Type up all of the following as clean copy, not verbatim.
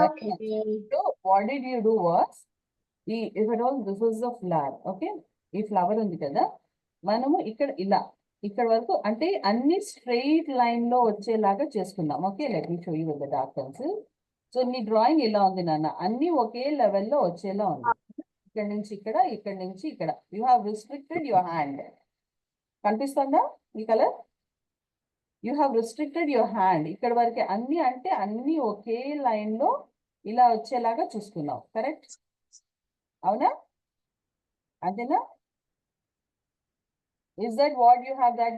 Okay. So what did you do was, if at all this is the flower, okay, ఈ flower ఉంది కదా, మనము ఇక్కడ ఇలా ఇక్కడ వరకు అంటే అన్ని స్ట్రెయిట్ లైన్ లో వచ్చేలాగా చేసుకుందాం. Okay, let me show you with the dark pencil. So నీ డ్రాయింగ్ ఇలా ఉంది నాన్న, అన్ని ఒకే లెవెల్లో వచ్చేలా ఉంది. ఇక్కడ నుంచి ఇక్కడ, ఇక్కడ నుంచి ఇక్కడ. You have restricted your hand. కనిపిస్తుందా ఈ colour? You have restricted your hand. ఇక్కడ వరకే అన్ని, అంటే అన్ని ఒకే లైన్ లో ఇలా వచ్చేలాగా చూసుకున్నావు. కరెక్ట్? అవునా? అంతేనా? Is that what you have that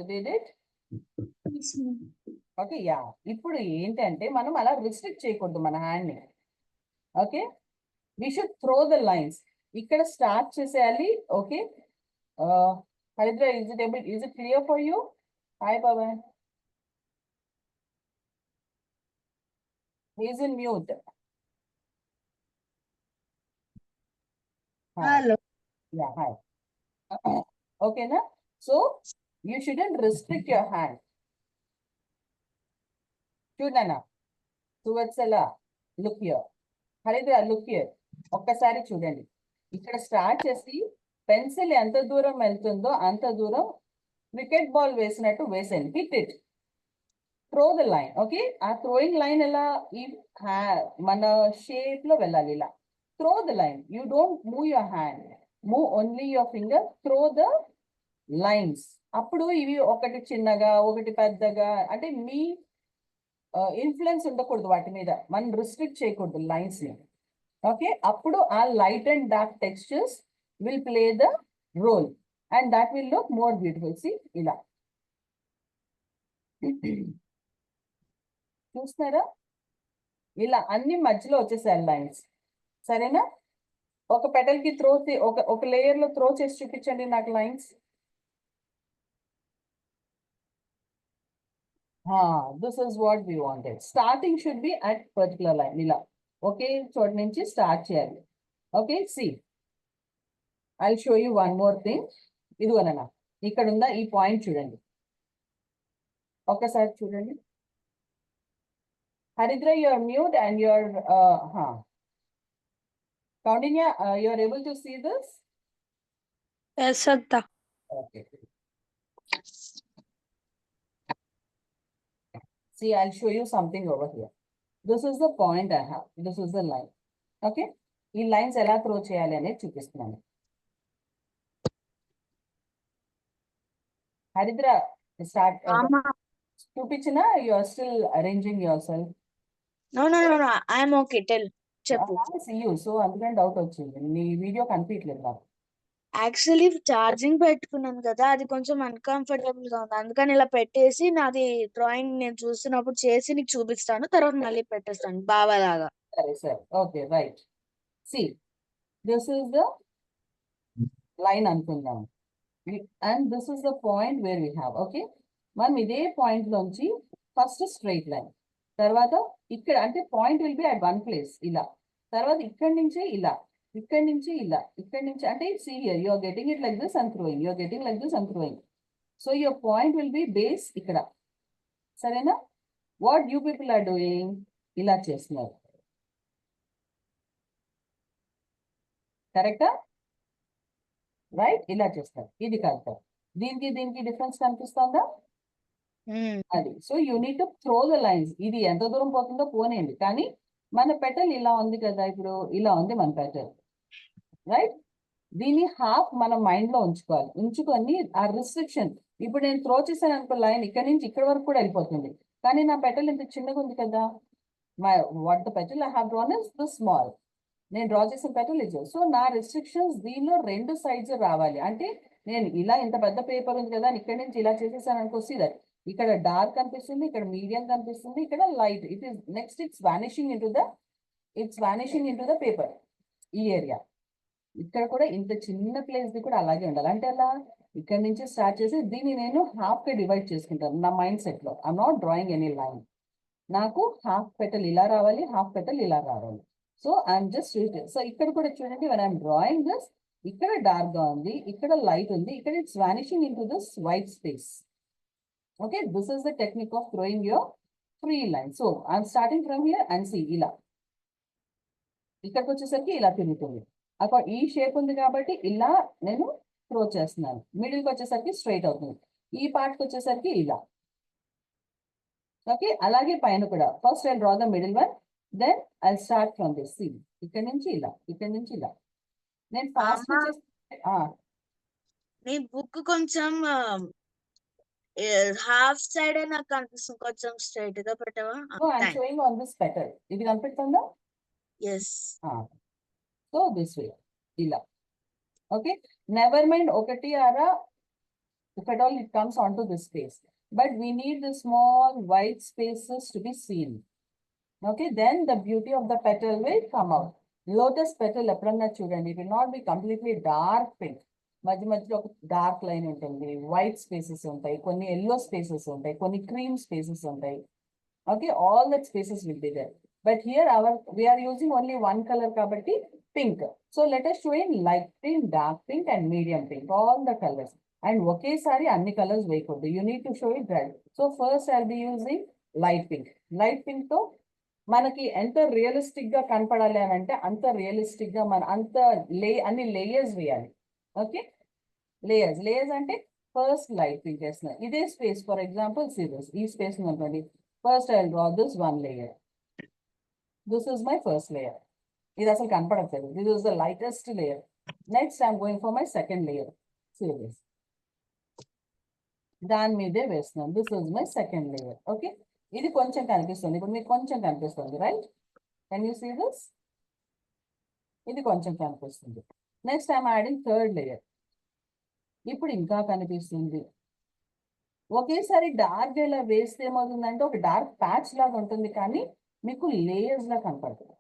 did it? Okay, yeah. ఇప్పుడు ఏంటంటే మనం అలా రిస్ట్రిక్ట్ చేయకూడదు మన హ్యాండ్ ని. Okay, we should throw the lines. ఇక్కడ స్టార్ట్ చేసేయాలి. Okay, Haridra, is it clear for you? Hi Pavan. He is in mute. Hello. Yeah, hi. Okay na? So you shouldn't restrict your hand. చూడనా, Suvatsala, look here. Haridra, look here. ఒక్కసారి చూడండి. ఇక్కడ start చేసి pencil ఎంత దూరం వెళ్తుందో అంత దూరం క్రికెట్ బాల్ వేసినట్టు వేసేయండి. Hit it. Throw the line. Okay, ఆ థ్రోయింగ్ లైన్ ఎలా ఈ మన షేప్ లో వెళ్ళాలి. ఇలా throw the line. You don't move your hand, move only your finger. Throw the lines. అప్పుడు ఇవి ఒకటి చిన్నగా ఒకటి పెద్దగా, అంటే మీ ఇన్ఫ్లుయెన్స్ ఉండకూడదు వాటి మీద. మనం రిస్ట్రిక్ట్ చేయకూడదు లైన్స్ ని. ఓకే, అప్పుడు ఆ light and dark textures will play the role and that will look more beautiful. See ఇలా చూస్తున్నారా? ఇలా అన్ని మధ్యలో వచ్చేసాయి లైన్స్. సరేనా? ఒక పెటల్ కి త్రో, ఒక లేయర్ లో త్రో చేసి చూపించండి నాకు lines. This is what we wanted. Starting should be at particular line. ఇలా ఒకే చోట నుంచి స్టార్ట్ చేయాలి. Okay, see, I'll show you one more thing. ఇదిగోనన్నా, ఇక్కడ ఉందా ఈ పాయింట్ చూడండి. ఒక్కసారి చూడండి. హరిద్ర, you are mute and you are Kaundinya, you are able to see this? Yes, Atta. Okay. See, I'll show you something over here. This is the point I have. This is the line. Okay? ఈ lines ఎలా throw చేయాలి అనేది చూపిస్తున్నాను. Haridra, start. చూపించిన, you are still arranging yourself. No, I'm okay. Tell. చెప్పు. So అందుకని doubt వచ్చింది. నీ వీడియో కనిపించలేదు నాకు. యాక్చువల్లీ ఛార్జింగ్ పెట్టుకున్నాను కదా, అది కొంచెం అన్కంఫర్టబుల్ గా ఉంది. అందుకని ఇలా పెట్టేసి నాది డ్రాయింగ్ నేను చూస్తున్నప్పుడు చేసి నీకు చూపిస్తాను, తర్వాత మళ్ళీ పెట్టేస్తాను బాబాలాగా. సరే సరే, okay, right. See, this is the line అనుకుందాం, and this is the point where we have. Okay, మనం ఇదే పాయింట్ లోంచి ఫస్ట్ స్ట్రైట్ లైన్, తర్వాత ఇక్కడ, అంటే point will be at one place ఇలా, తర్వాత ఇక్కడి నుంచి ఇలా, ఇక్కడి నుంచి ఇలా, ఇక్కడి నుంచి, అంటే see here, you are getting it like this and throwing, you are getting like this and throwing. So your point will be base ఇక్కడ. సరేనా? What you people are doing, ఇలా చేస్తున్నారు. కరెక్టా? రైట్, ఇలా చేస్తారు. ఇది కరెక్ట్. దీనికి దీనికి డిఫరెన్స్ కనిపిస్తుందా? అది. So you need to throw the lines. ఇది ఎంత దూరం పోతుందో పోనేయండి, కానీ మన పెటల్ ఇలా ఉంది కదా, ఇప్పుడు ఇలా ఉంది మన పెటల్, రైట్? దీన్ని హాఫ్ మన మైండ్ లో ఉంచుకోవాలి. ఉంచుకొని ఆ రిస్ట్రిక్షన్, ఇప్పుడు నేను త్రో చేశాను అనుకో లైన్, ఇక్కడ నుంచి ఇక్కడ వరకు కూడా వెళ్ళిపోతుంది, కానీ నా పెటల్ ఇంత చిన్నగా ఉంది కదా. What the petal I have drawn is the small. నేను డ్రా చేసిన పెటల్ ఇది. సో నా రిస్ట్రిక్షన్స్ దీనిలో రెండు సైడ్స్ రావాలి. అంటే నేను ఇలా ఇంత పెద్ద పేపర్ ఉంది కదా, ఇక్కడ నుంచి ఇలా చేసేసాను అనుకో, సీ దట్ ఇక్కడ డార్క్ కనిపిస్తుంది, ఇక్కడ మీడియం కనిపిస్తుంది, ఇక్కడ light. It is next it's vanishing in to the paper. ఈ ఏరియా ఇక్కడ కూడా ఇంత చిన్న ప్లేస్ ది కూడా అలాగే ఉండాలి. అంటే అలా ఇక్కడ నుంచి స్టార్ట్ చేసి దీన్ని నేను హాఫ్ గా డివైడ్ చేసుకుంటాను నా మైండ్ సెట్ లో. I'm not drawing any line. నాకు హాఫ్ పెటల్ ఇలా రావాలి, హాఫ్ పెటల్ ఇలా రావాలి. సో ఐఎమ్ జస్ట్, సో ఇక్కడ కూడా చూడండి, when I'm drawing this, ఇక్కడ డార్క్ గా ఉంది, ఇక్కడ లైట్ ఉంది, ఇక్కడ it's vanishing in to this white space. Okay, this is the technique of throwing your free line. So I'm starting from here and see ఇలా. ఇక్కడికి వచ్చేసరికి ఇలా తిరుగుతుంది. అక్కడ ఈ షేప్ ఉంది కాబట్టి ఇలా నేను త్రో చేస్తున్నాను. మిడిల్కి వచ్చేసరికి స్ట్రైట్ అవుతుంది. ఈ పార్ట్కి వచ్చేసరికి ఇలా. ఓకే, అలాగే పైన కూడా first I draw the middle one, then I start from this. See, ఇక్కడ నుంచి ఇలా, ఇక్కడ నుంచి ఇలా. నేను ఫాస్ట్ నీ బుక్ కొంచెం హాఫ్ సైడ్ నాకు కనిపిస్తుంది, కొంచెం స్ట్రైట్ గా పెట్టావా? I'm showing on this petal. ఇది కనిపిస్తుందా? ఎస్. సో దిస్ వే ఇలా. ఓకే, నెవర్ మైండ్ ఒకటి ఆరా if at all it comes onto this space, but we need the small white spaces to be seen. Okay, then the beauty of the petal will come out. Lotus petal ఎప్పుడన్నా చూడండి, it will not be completely dark pink. మధ్య మధ్యలో ఒక dark line ఉంటుంది, white spaces ఉంటాయి, కొన్ని yellow spaces ఉంటాయి, కొన్ని క్రీమ్ స్పేసెస్ ఉంటాయి. Okay, all that spaces will be there. But here we are using only one color kabatti, pink. So let us show in light pink, dark pink and medium pink, all the colors. And ఒకేసారి అన్ని colours వేయకూడదు. You need to show it right. So first I'll be using light pink. Light pink తో మనకి ఎంత realistic గా కనపడాలి అని అంటే అంత రియలిస్టిక్ గా మన అంత అన్ని లేయర్స్ వేయాలి. ఓకే, లేయర్స్ అంటే ఫస్ట్ లైట్ పింక్ వేస్తున్నాను. ఇదే స్పేస్ ఫర్ ఎగ్జాంపుల్ సీరియస్ ఈ స్పేస్ ఉందండి. First I'll draw this one layer. This is my first layer. ఇది అసలు కనపడట్లేదు. This is the lightest layer. Next I'm going for my second layer. See this. దాని మీదే వేస్తున్నాను. This is my second layer. Okay. ఇది కొంచెం కనిపిస్తుంది. ఇప్పుడు మీకు కొంచెం కనిపిస్తుంది, right? Can you see this? ఇది కొంచెం కనిపిస్తుంది. Next I'm adding third layer. ఇప్పుడు ఇంకా కనిపిస్తుంది. ఒకేసారి డార్క్ ఇలా వేస్తే ఏమవుతుందంటే ఒక డార్క్ ప్యాచ్ లాగా ఉంటుంది, కానీ మీకు లేయర్స్ లా కనపడుతుంది.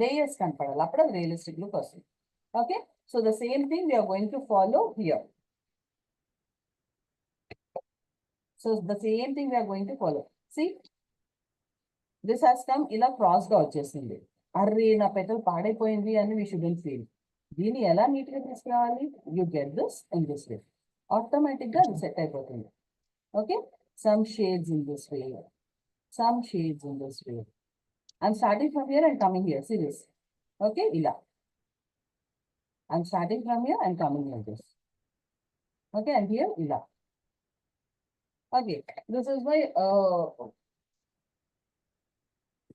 లేయర్స్ కనపడాలి, అప్పుడు అది రియలిస్టిక్ లుక్ వస్తుంది. Okay, so the same thing we're going to follow here. So the same thing we're going to follow. See, this has come ఇలా క్రాస్ గా వచ్చేసింది. అర్రే నా పెటల్ పాడైపోయింది అని వీ షుడెంట్ ఫీల్. దీన్ని ఎలా నీట్ గా తీసుకురావాలి? You get this in this way. Automatic గా అది సెట్ అయిపోతుంది. Okay, some shades in this way, some shades in this way. I'm starting from here and coming here. See this. Okay, ila. I'm starting from here and coming like this. Okay, and here ila. Okay, this is my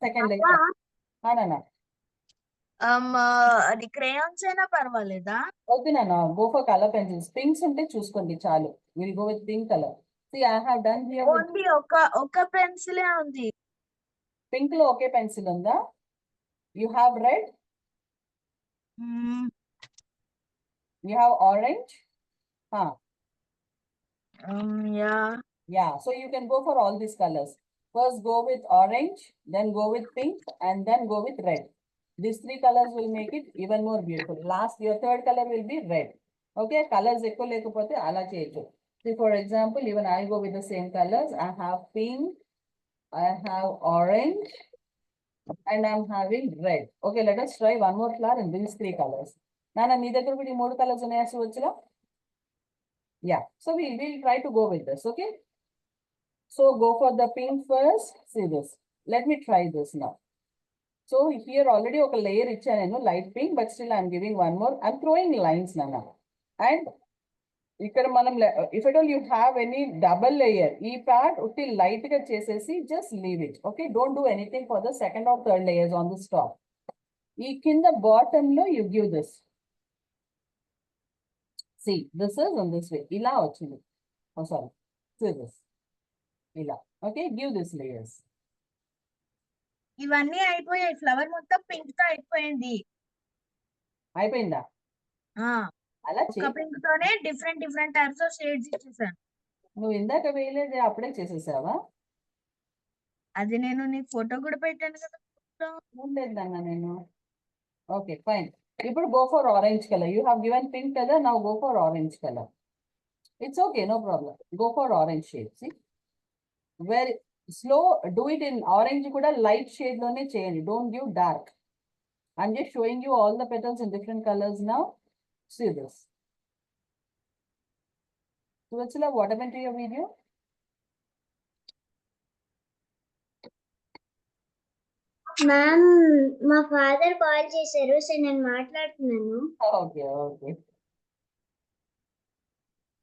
second layer. No. అది crayons అయినా పర్వాలేదా? Okay, Nana, go for color pencils. Pinks unte chuskondi chalu. We'll go with pink color. See, I have done here only ఒక పెన్సిలే ఉంది. Pink లో ఒకే pencil ఉందా? You have red? You have orange? Yeah, so you can go for all these colors. First go with orange, then go with pink, and then go with red. These three colors will make it even more beautiful. Last, your third color will be red. Okay, colors ekko lekapothe ala cheyochu. See, for example, even I go with the same colors. I have pink, I have orange, and I'm having red. Okay, let us try one more flower in these three colors. Nana, nee daggara kuda ee moodu colors unnaya chuvachula? Yeah, so we'll try to go with this. Okay, so go for the pink first. See this. Let me try this now. So here already oka layer ichchanu light pink, but still I'm giving one more. I'm throwing lines, Nana. And ఇక్కడ మనం if at all you have any double layer, ఈ part utti light గా చేసేసి just leave it. Okay, don't do anything for the second or third layers on this top. ఈ కింద bottom లో you give this. See, this is on this way. ఇలా వచ్చింది. Oh, sorry. See this. ఇలా. Okay, give this layers. ఇవన్నీ అయిపోయాయి. Flower మొత్తం pink తో అయిపోయింది. అయిపోయిందా? అలా ఒక పింక్ తోనే డిఫరెంట్ టైప్స్ ఆఫ్ షేడ్స్ ఇచ్చేసాను. నువ్వు ఇందాక వేయలేదు, అప్పుడే చేసేసావా? అది నేను నీకు ఫోటో కూడా పెట్టాను కదా. లేదన్నా నేను. Okay, fine. ఇప్పుడు go for orange color. You have given pink color, now go for orange color. It's okay, no problem. Go for orange shade. See, very slow. Do it in orange kuda light shade lone cheyandi. Don't give dark. I'm just showing you all the petals in different colors now. See this. Suvatsula, what happened to your video? Ma'am మా father call చేశారు, so నేను మాట్లాడుతున్నాను. Okay, okay.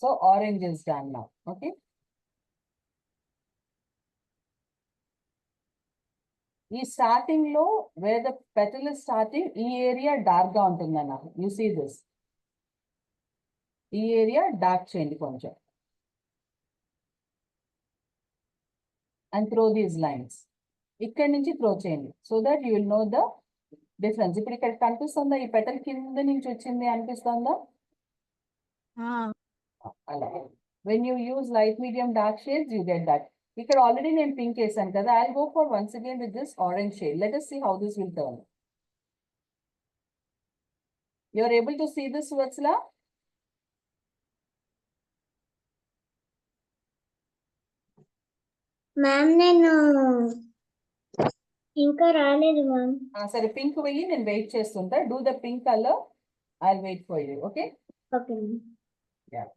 So orange is done now. Okay. ఈ starting లో wear the petal is starting ఈ area dark గా ఉంటుందన్న. You see this, ఈ ఏరియా డార్క్ చేయండి కొంచెం అండ్ త్రో దీస్ లైన్స్. ఇక్కడ నుంచి త్రో చేయండి so that you will know the difference. ఇప్పుడు ఇక్కడ కనిపిస్తుందా ఈ పెటల్ కింద నుంచి వచ్చింది అనిపిస్తుందా? అలా when you use light medium dark shades you get that. ఇక్కడ ఆల్రెడీ నేను పింక్ వేసాను కదా, I go for once again with this orange shade. Let us see how this will turn. You are able to see this, Vatsala? Ma'am నేను ఇంకా రాలేదు ma'am. సరే pink వెయ్యి, నేను వెయిట్ చేస్తుంటా. Do the pink colour, I wait for you. Okay okay ma'am. Yeah.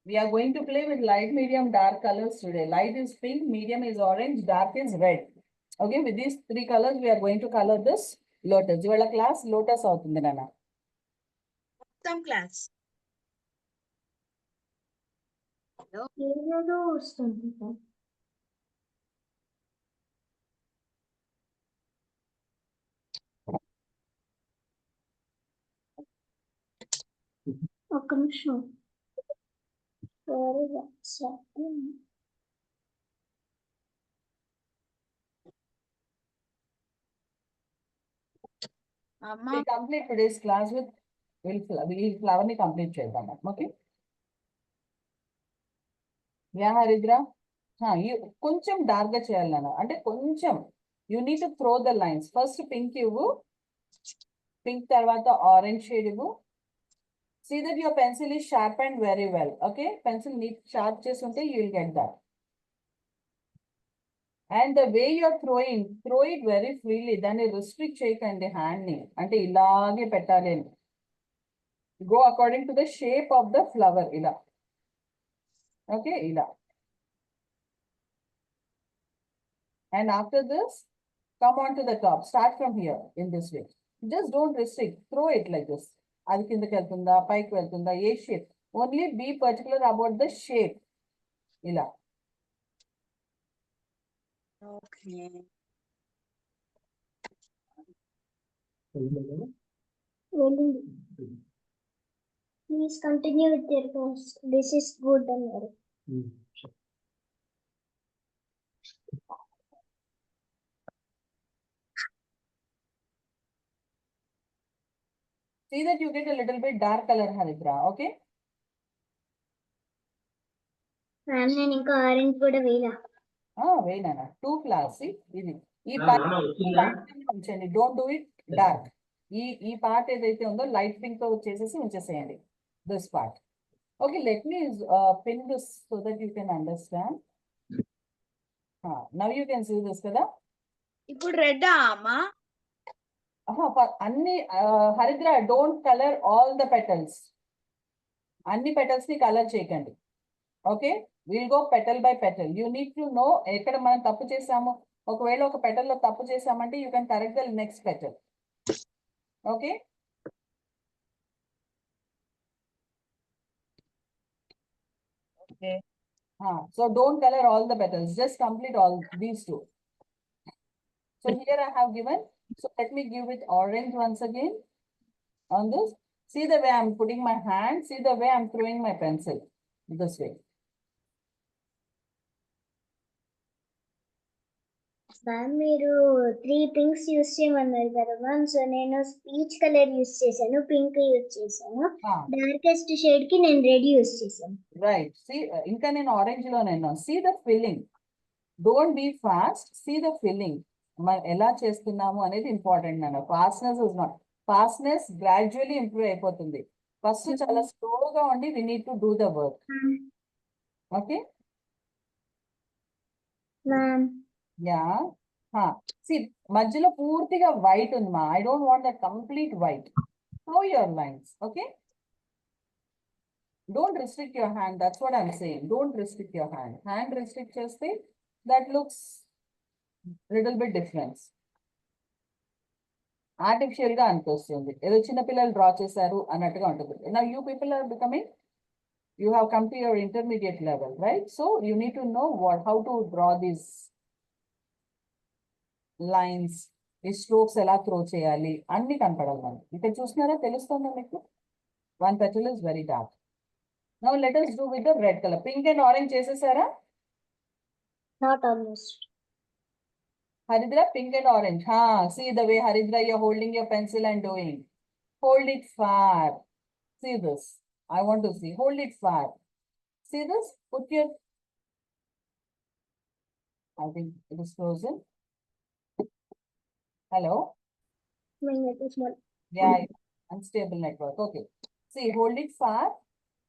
We are going to play with light, medium, dark colors today. Light is pink, medium is orange, dark is red. Okay, with these three colors, we are going to color this lotus. Ivala class lotus avutundi nana. మొత్తం class ఏదేదో వస్తుంది sir. ఒక్క నిమిషం. Sorry అమ్మా. We complete today's class with we'll flower ni complete cheyadam. Okay. Yeah, Haridra. You కొంచెం dark గా చేయాలి నాన్న, అంటే కొంచెం you need to throw the lines. First pink ఇవ్వు, పింక్ తర్వాత ఆరెంజ్ షేడ్ ఇవ్వు. See that your pencil is sharpened very well. Okay, pencil neat sharp చేసి ఉంటే you will get that. And the way you are throwing, throw it very freely. దాన్ని restrict చేయకండి hand ని, అంటే ఇలాగే పెట్టాలి. Go according to the shape of the flower. ఇలా. Okay, ఇలా. And after this, come on to the top. Start from here in this way. Just don't restrict. Throw it like this. అది కిందకి వెళ్తుందా, పైకి వెళ్తుందా, ఏ shape. Only be particular about the shape. ఇలా. Okay. Please continue with your course. This is good అన్నారు. See that you get a little bit dark color, Haridra. Okay. Ma'am నేను ఇంకా ఆరెంజ్ కూడా వేయలా. వేయనా 2 class. ఇది ఈ పార్ట్ ఉంచండి, don't do it dark. ఈ part ఏదైతే ఉందో లైట్ పింక్ తో చేసేసి ఉంచేసేయండి this part. Okay, let me pin this so that you can understand. Now you can see this కదా. ఇప్పుడు రెడ్ అమ్మా. అన్ని Haridra don't colour all the petals. అన్ని పెటల్స్ ని కలర్ చేయకండి. Okay, will go petal by petal. You need to know ఎక్కడ మనం తప్పు చేసాము. ఒకవేళ ఒక పెటల్ లో తప్పు చేసామంటే you can correct the next petal. Okay, so don't color all the petals, just complete all these two. So here I have given, so let me give it orange once again on this. See the way I'm putting my hand, see the way I'm throwing my pencil this way. Ma'am మీరు 3 pinks use చేయమన్నారు కదా ma'am. So నేను peach colour use చేశాను, pink use చేశాను, darkest shade కి నేను red use చేశాను. Right. ఇంకా నేను ఆరెంజ్ లో నేను see the filling. Don't be fast, see the filling. మనం ఎలా చేస్తున్నాము అనేది ఇంపార్టెంట్ నాన్న. Fastness is not, fastness gradually improve అయిపోతుంది. ఫస్ట్ చాలా స్లోగా ఉండి we need to do the work. Okay ma'am. Yeah. See మధ్యలో పూర్తిగా వైట్ ఉంది మా. I don't want that complete white. Throw your lines. Okay, Don't restrict your hand. That's what I'm saying. Don't restrict your hand. Hand restrict చేస్తే that looks little bit difference. Artificial గా అనిపిస్తుంది, ఏదో చిన్న పిల్లలు draw చేశారు అన్నట్టుగా ఉంటుంది. Now you people are becoming, you have come to your intermediate level, right? So you need to know how to draw these lines, ఈ స్ట్రోక్స్ ఎలా త్రో చేయాలి అన్ని కనపడాలి మనకి. ఇక్కడ చూస్తున్నారా, తెలుస్తుందా మీకు? One petal is very dark. Now let us do with the red color. Pink and orange చేసేసారా? Not almost. Haridra, pink and orange. See the way, Haridra, you're holding your pencil and doing. Hold it far. See this. I want to see. Hold it far. See this? Put your... I think it is frozen. Hello? My net is small. Yeah, unstable network. Okay. See, hold it far.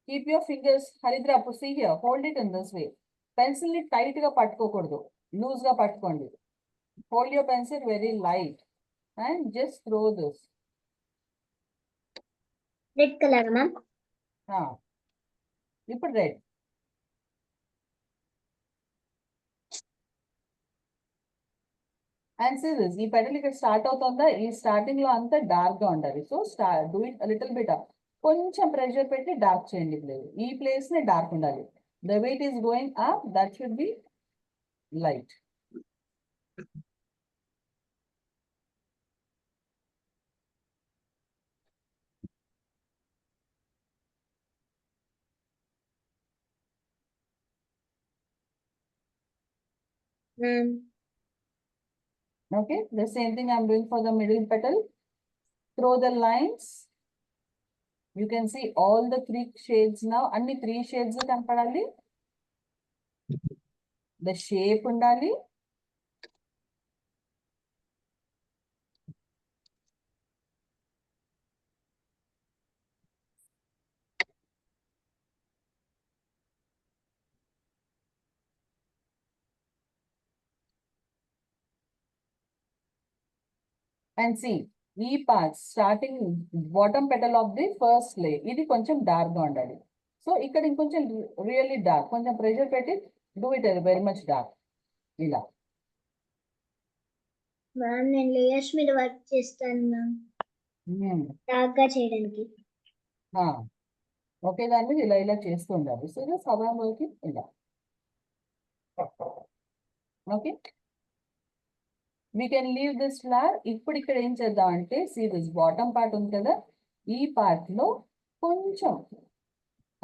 Keep your fingers, Haridra, see here. Hold it in this way. Pencil ni tight ga pattukokudu. Loose ga pattukondi. Hold your pencil very light and just throw this. Red color, ma'am. You put red. And see this, ee petal ikkada start avutunda, ee starting lo anta dark ga undali. So do it a little bit up. Koncham pressure petti dark cheyandi please. Ee place ne dark undali. The way it is going up, that should be light. Okay, the same thing I'm doing for the middle petal. Throw the lines. You can see all the 3 shades now. Only 3 shades kanpadali. The shape undali. And see, ee part starting bottom petal of the first layer, ఇది కొంచెం dark గా ఉండాలి. So ఇక్కడ ఇంకొంచెం really dark, కొంచెం pressure పెట్టి do it very much dark. ఇలా ma'am నేను లేయర్స్ మీద వర్క్ చేస్తాను మ్యామ్, డార్క్ గా చేయడానికి. ఓకే, దాని మీద ఇలా ఇలా చేస్తూ ఉండాలి. సో ఇలా సభలోకి ఇలా. Okay, we can leave this flower. ఇప్పుడు ఇక్కడ ఏం చేద్దాం అంటే, see this bottom part ఉంది కదా, ఈ part లో కొంచెం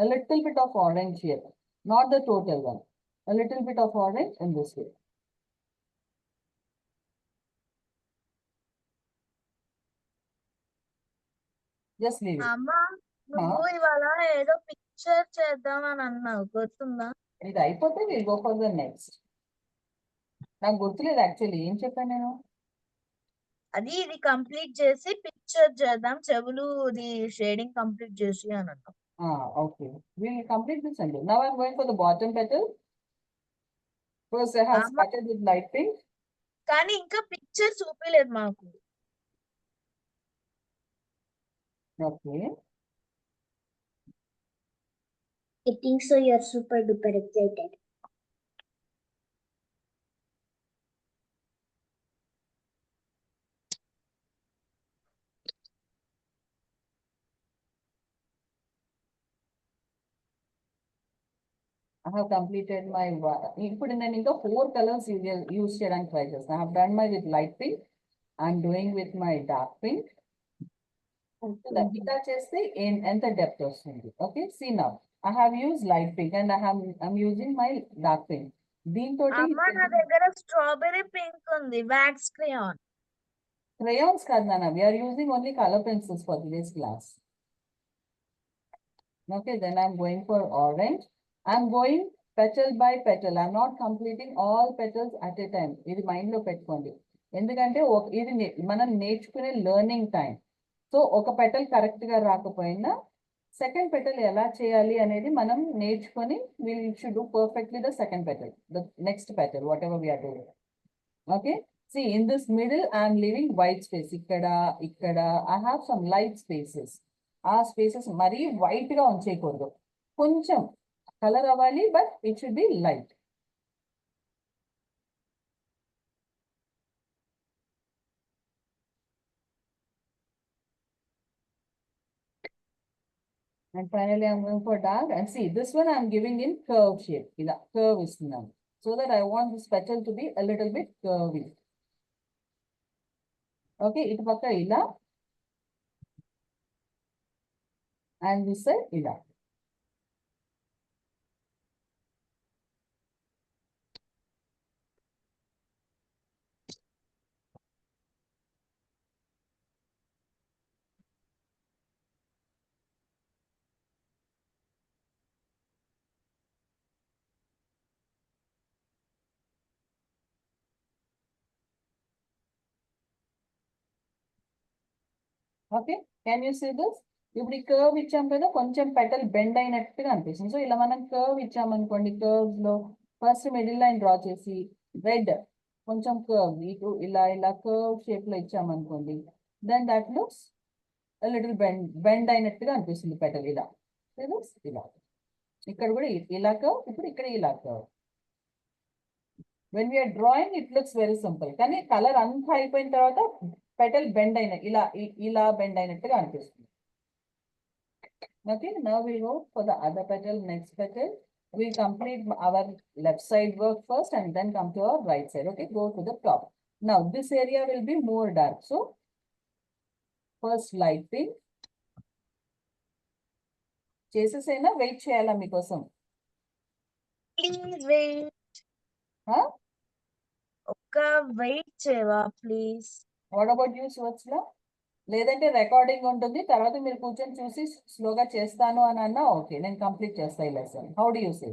a little bit of orange here, not the total one, a little bit of orange in this way. Just leave it. అమ్మా, నువ్వు ఇవాళ ఏదో పిక్చర్ చేద్దామని అన్నావు, గుర్తుందా? ఇది అయిపోతే we'll go for the next. నాకు గుర్తులేదు యాక్చువల్లీ, ఏం చెప్పాను నేను? అది ఇది కంప్లీట్ చేసి పిక్చర్ చేద్దాం, చెవులు ఇది షేడింగ్ కంప్లీట్ చేసి అని అన్నాం. Okay, we'll complete this and now I'm going for the bottom petal. First I have started with light pink. కానీ ఇంకా పిక్చర్ చూపించలేదు మాకు. Okay. I think so you're super duper excited. I have completed my ఇప్పుడు నేను ఇంకా 4 colors use చేయడానికి try చేస్తాను. I have done my with light pink. I'm doing with my dark pink. ఇలా చేస్తే ఎంత డెప్త్ వస్తుంది. Okay, see now I have used light pink and I'm using my dark pink. దీంతో అమ్మా, నా దగ్గర స్ట్రాబెర్రీ పింక్ ఉంది, wax crayon. crayons కాదు నాన్న, we are using only color pencils for today's class. Okay, then I'm going for orange. I'm going petal by petal. I'm not completing all petals at a time. ఇది mind లో పెట్టుకోండి, ఎందుకంటే ఇది మనం నేర్చుకునే learning time. So ఒక petal correct గా రాకపోయినా సెకండ్ పెటల్ ఎలా చేయాలి అనేది మనం నేర్చుకొని we should do perfectly the second petal, the next petal, whatever we are doing. Okay, see in this middle I am leaving white space. ఇక్కడ I have some light spaces. ఆ spaces మరీ white గా ఉంచేయకూడదు. కొంచెం colour అవ్వాలి, but it should be light. And finally, I'm going for dark. And see, this one I'm giving in curve shape. Ila curve is now. So that I want this petal to be a little bit curvy. Okay, it pakka ila. And this side ila. Okay, can you see this? ఇప్పుడు ఈ curve ఇచ్చాం కదా, కొంచెం petal bend అయినట్టుగా అనిపిస్తుంది. So ఇలా మనం curve ఇచ్చామనుకోండి, కర్వ్స్ లో ఫస్ట్ మిడిల్ లైన్ డ్రా చేసి రెడ్ కొంచెం కర్వ్ ఇటు ఇలా ఇలా కర్వ్ షేప్ లో ఇచ్చామనుకోండి, then that looks little bend అయినట్టుగా అనిపిస్తుంది పెటల్. ఇలా ఇలా ఇక్కడ కూడా ఇలా కర్వ్, ఇప్పుడు ఇక్కడ ఇలా curve. When we are drawing it looks very simple, కానీ కలర్ అంతా అయిపోయిన తర్వాత పెటల్ బెండ్ అయిన ఇలా బెండ్ అయినట్టుగా అనిపిస్తుంది. Okay, now we go for the other petal, next petal. We complete our left side work first and then come to our right side. Okay, go to the top. Now this area will be more dark. So first light pink. చేసేసేనా wait చేయాలా మీకోసం? Please wait. ఒక్క wait చేయవా please? What about you Suvatsala? లేదంటే recording ఉంటుంది, తర్వాత మీరు కూర్చొని చూసి స్లోగా చేస్తాను అని అన్నా ఓకే, నేను కంప్లీట్ చేస్తాను ఈ lesson. How do you say?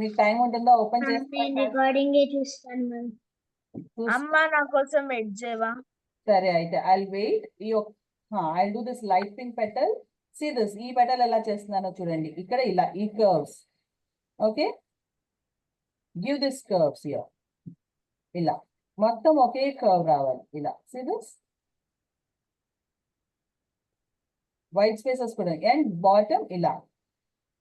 మీకు టైం ఉంటుందా? ఓపెన్ నేను రికార్డింగ్ చూస్తాను మ్యామ్. అమ్మా నా కోసం వెయిట్ చేయవా? సరే అయితే I'll wait. I'll do this light pink petal. See this, ఈ పెటల్ ఎలా చేస్తున్నానో చూడండి. ఇక్కడ ఇలా ఈ curves. Okay, give this curves here. ఇలా మొత్తం ఒకే కర్వ్ రావాలి. ఇలా సీ దిస్ వైట్ స్పేసెస్ కూడా, అండ్ బాటమ్ ఇలా.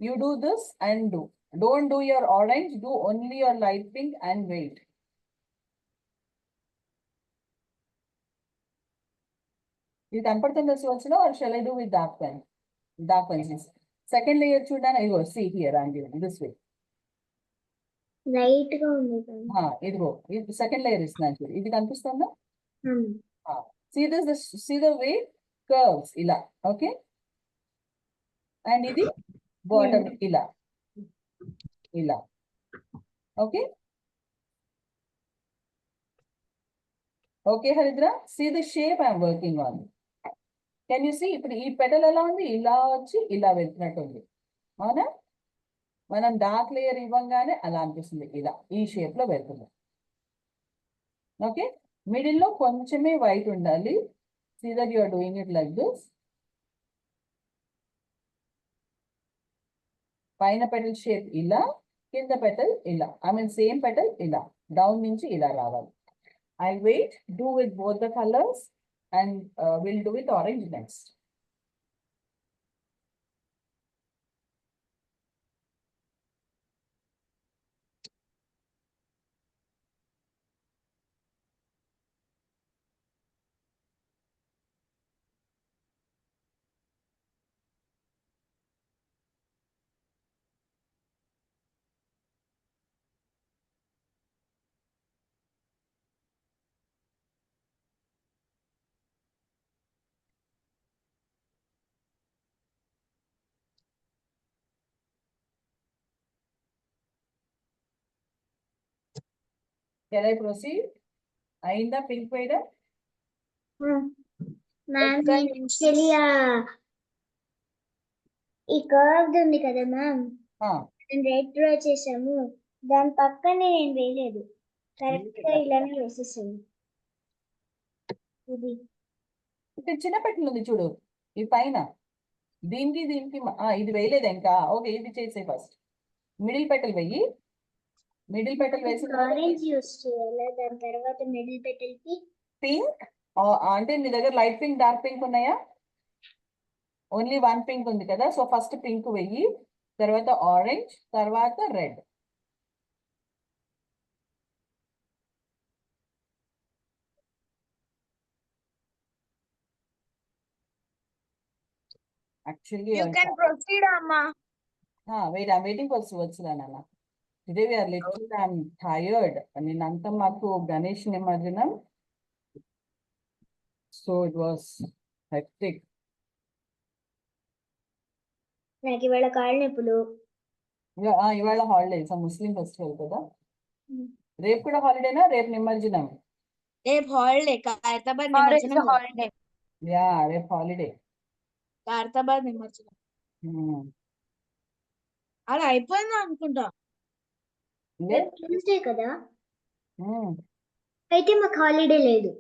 You do this and do. Don't do your orange, do only your light pink and wait. ఇది కనపడుతుందా వచ్చిన, or shall I do with dark pen? Dark pencils. Second layer చూడడానికి ఇదిగో, see here and this way. Light గా ఉంది. ఇదిగో ఇది second layer ఇస్తున్నాను చూడు, ఇది కనిపిస్తుందా? సీ ద వే కర్వ్స్ ఇలా. ఓకే, అండ్ ఇది బాటమ్ ఇలా ఇలా. Okay okay Haridra, see the shape I'm working on. Can you see? ఇప్పుడు ఈ పెటల్ ఎలా ఉంది? ఇలా వచ్చి ఇలా వెళ్తున్నట్టు ఉంది, అవునా? మనం డార్క్ లేయర్ ఇవ్వగానే అలా అనిపిస్తుంది, ఇలా ఈ షేప్ లో వెళ్తుంది. ఓకే, మిడిల్ లో కొంచెమే వైట్ ఉండాలి. See that you are doing it like this. పైన పెటల్ షేప్ ఇలా, కింద పెటల్ ఇలా, ఐ మీన్ సేమ్ పెటల్ ఇలా, డౌన్ నుంచి ఇలా రావాలి. I'll wait, do with both the colors, and we'll do with orange next. Can I proceed? Ainda pink వేయడం? Ma'am actually ఈ కర్వ్ ఉంది కదా మ్యామ్, రెడ్ డ్రా చేసాము, దాని పక్కనే నేను వేయలేదు, కరెక్ట్ గా ఇలానే వేసేసాను. ఇది ఇక్కడ చిన్న పెటల్ ఉంది చూడు, ఈ పైన దీనికి ఇది వేయలేదు ఇంకా. ఓకే, ఇది చేసే ఫస్ట్ మిడిల్ పెటల్ వెయ్యి. మిడిల్ పెటల్ వేసిన ఆరెంజ్ యూస్ చేయాలి, దాని తర్వాత మిడిల్ పెటల్ కి పింక్. అంటే నీ దగ్గర లైట్ పింక్, డార్క్ పింక్ ఉన్నాయా? ఓన్లీ వన్ పింక్ ఉంది కదా, సో ఫస్ట్ పింక్ వెయ్యి. తర్వాత ఆరెంజ్, తర్వాత red. Actually, You can proceed, Amma. wait, I'm waiting for Suvatsudana. Today we are little, I'm tired. నిన్నంతా మాకు గణేష్ నిమజ్జనం. So it was hectic. నాకు ఇవాళ కాళ్ళ నొప్పులు. ఇవాళ హాలిడేస్, ముస్లిం ఫెస్టివల్ కదా. రేపు కూడా హాలిడేనా? రేపు నిమజ్జనం. రేపు హాలిడే, ఖైరతాబాద్ నిమజ్జనం హాలిడే. యా, రేపు హాలిడే. ఖైరతాబాద్ నిమజ్జనం అది అయిపోయింది అనుకుంటా. ట్యూస్డే కదా, అయితే మాకు హాలిడే లేదు.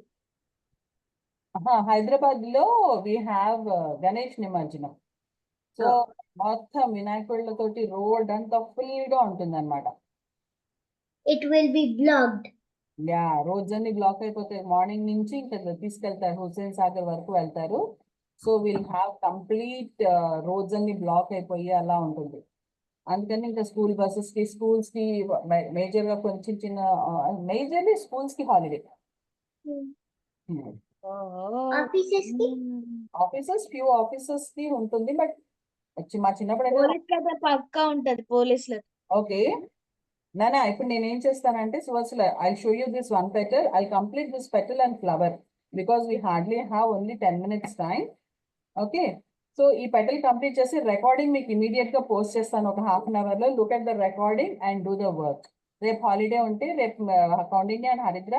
హైదరాబాద్ లో వి హ్యావ్ గణేష్ నిమజ్జనం. సో మొత్తం వినాయకుళ్ళతోటి రోడ్ అంతా ఫుల్ గా ఉంటుంది అనమాట. It will be blocked. Yeah, roads అన్ని బ్లాక్ అయిపోతాయి. మార్నింగ్ నుంచి ఇంకా తీసుకెళ్తారు, హుస్సేన్ సాగర్ వరకు వెళ్తారు. So will have complete roads అన్ని బ్లాక్ అయిపోయి అలా ఉంటుంది. అందుకని ఇంకా స్కూల్ బస్సెస్ కి, స్కూల్స్ కి మేజర్ గా కొంచెం చిన్న, మేజర్లీ స్కూల్స్ కి హాలిడే. ఆఫీసెస్ ఫ్యూ ఆఫీసెస్ కి ఉంటుంది, బట్ మా చిన్నప్పుడు పక్కా ఉంటది పోలీసులు. ఓకే నానా, ఇప్పుడు నేను ఏం చేస్తానంటే Suvatsala, I show you this one petal, I complete this petal and flower because we hardly have only 10 minutes time. Okay, so ఈ పెటల్ కంప్లీట్ చేసి రికార్డింగ్ మీకు ఇమీడియట్ గా పోస్ట్ చేస్తాను ఒక ½ an hour లో. Look at the recording and do the work. రేపు holiday ఉంటే రేపు కౌండిన్య అండ్ హరిద్ర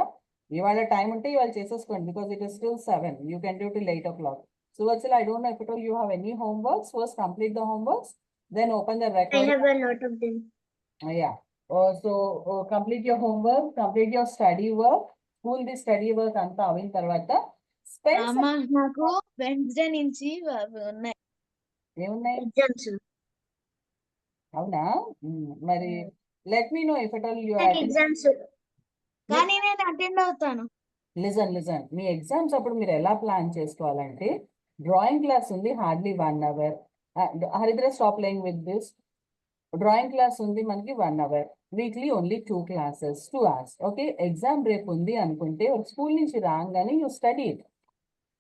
ఇవాళ టైం ఉంటే ఇవాళ చేసేసుకోండి, because it is still 7. You can do till 8 o'clock. Suvatsala, I don't know if at all you have any homeworks. First complete the homeworks, then open the record. I have a lot of them. Yeah. So complete your homework, complete your study work, school the study work anta avin tarvata spend అమ్మా నాకు Wednesday నుంచి ఉన్నాయి. ఏమున్నాయి exams? అవునా, మరి let me know if at all you are exams, కానీ నేను attend అవుతాను. లిజన్ మీ ఎగ్జామ్స్ అప్పుడు మీరు ఎలా ప్లాన్ చేసుకోవాలంటే, డ్రాయింగ్ క్లాస్ ఉంది hardly 1 hour. Haridra stop playing with this. Drawing class ఉంది మనకి 1 hour. Weekly only 2 classes, 2 hours. Okay, exam రేపు ఉంది అనుకుంటే స్కూల్ నుంచి రాగానే యూ స్టడీ ఇట్.